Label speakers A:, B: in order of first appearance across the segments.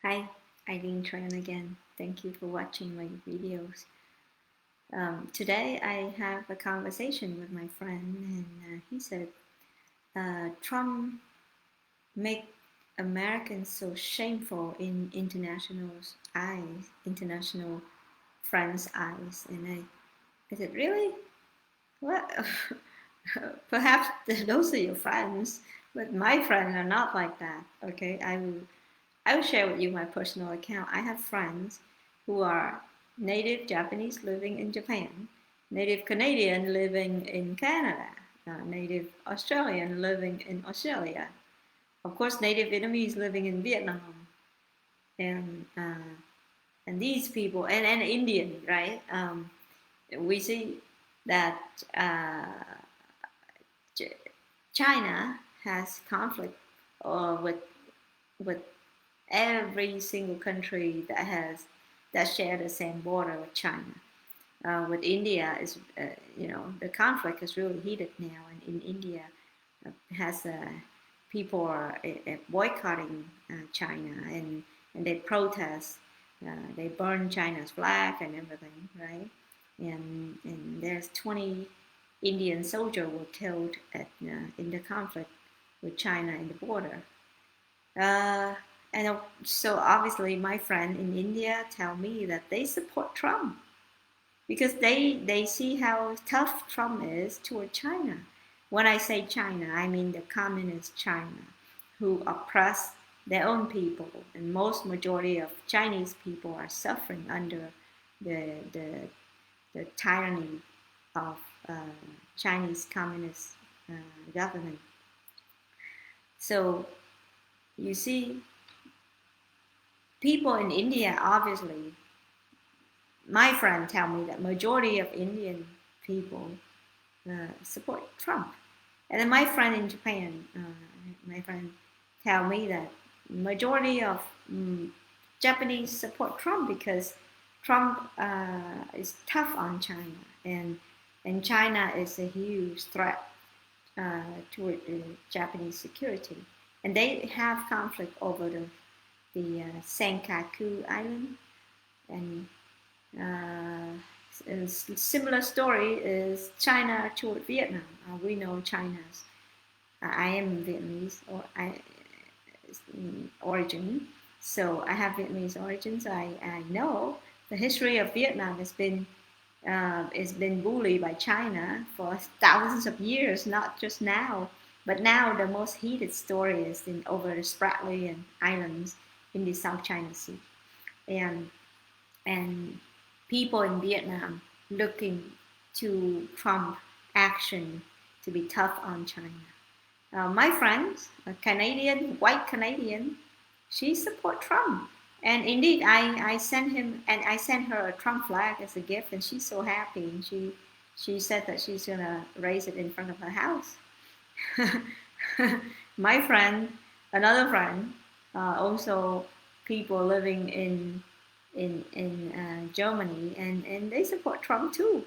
A: Hi, Eileen Tran again. Thank you for watching my videos. Today I have a conversation with my friend, and he said Trump make Americans so shameful in international friends' eyes. And I said, really? What? Perhaps those are your friends, but my friends are not like that. Okay, I will share with you my personal account. I have friends who are native Japanese living in Japan, native Canadian living in Canada, native Australian living in Australia, of course, native Vietnamese living in Vietnam, and uh, and these people, and Indian, right? We see that China has conflict with with every single country that share the same border with China. With India is the conflict is really heated now, and in India has people are boycotting China, and they protest, they burn China's flag and everything, right? And there's 20 Indian soldiers were killed in the conflict with China in the border. Uh, and so obviously my friend in India tell me that they support Trump because they see how tough Trump is toward China. When I say China, I mean the communist China, who oppress their own people, and most majority of Chinese people are suffering under the the, the tyranny of Chinese communist uh, government. So you see, people in India obviously my friend tell me that majority of Indian people support Trump, and then my friend in Japan, my friend tell me that majority of Japanese support Trump because Trump is tough on China, and China is a huge threat toward Japanese security, and they have conflict over the Senkaku Island, and a similar story is China toward Vietnam. We know China's. I am Vietnamese origin, so I have Vietnamese origins. I know the history of Vietnam has been bullied by China for thousands of years, not just now. But now the most heated story is over the Spratly Islands in the South China Sea, and and people in Vietnam looking to Trump action to be tough on China. My friend, a Canadian, white Canadian, she support Trump. And indeed, I sent him and I sent her a Trump flag as a gift, and she's so happy. And she said that she's gonna raise it in front of her house. My friend, another friend, also people living in Germany, and they support Trump too.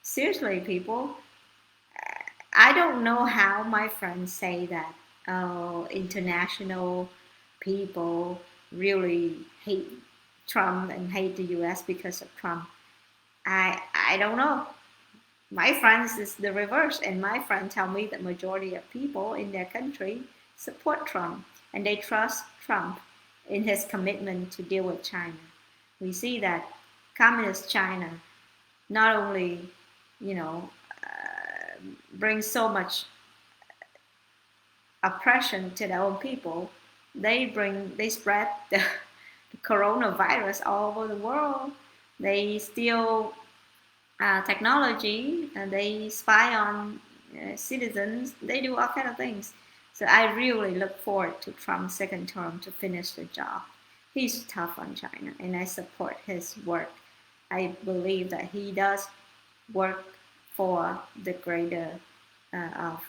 A: Seriously, people, I don't know how my friends say that international people really hate Trump and hate the U.S. because of Trump. I don't know. My friends is the reverse, and my friends tell me that majority of people in their country support Trump and they trust Trump in his commitment to deal with China. We see that communist China not only, you know, brings so much oppression to their own people, they spread the coronavirus all over the world. They steal technology and they spy on citizens. They do all kind of things. So I really look forward to Trump's second term to finish the job. He's tough on China, and I support his work. I believe that he does work for the greater of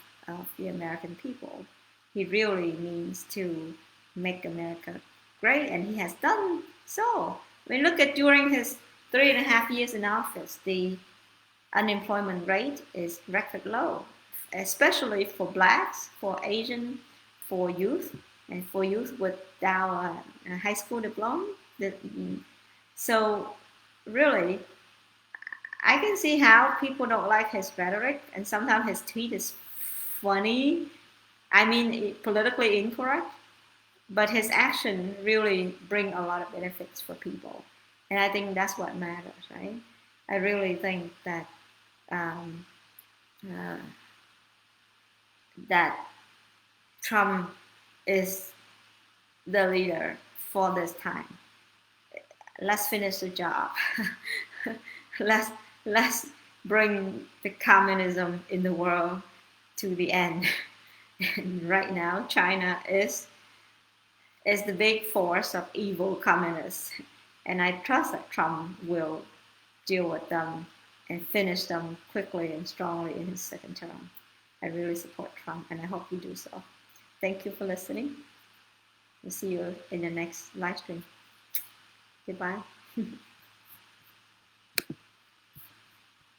A: the American people. He really means to make America great, and he has done so. I mean, look at during his 3.5 years in office, the unemployment rate is record low, especially for blacks, for Asian, for youth. and for youth without a high school diploma. So really, I can see how people don't like his rhetoric, and sometimes his tweet is funny. I mean, politically incorrect, but his action really bring a lot of benefits for people, and I think that's what matters, right? I really think that um, uh, that Trump is the leader for this time. Let's finish the job. let's let's bring the communism in the world to the end. And right now, China is the big force of evil communists, and I trust that Trump will deal with them and finish them quickly and strongly in his second term. I really support Trump, and I hope you do so. Thank you for listening. We'll see you in the next live stream. Goodbye.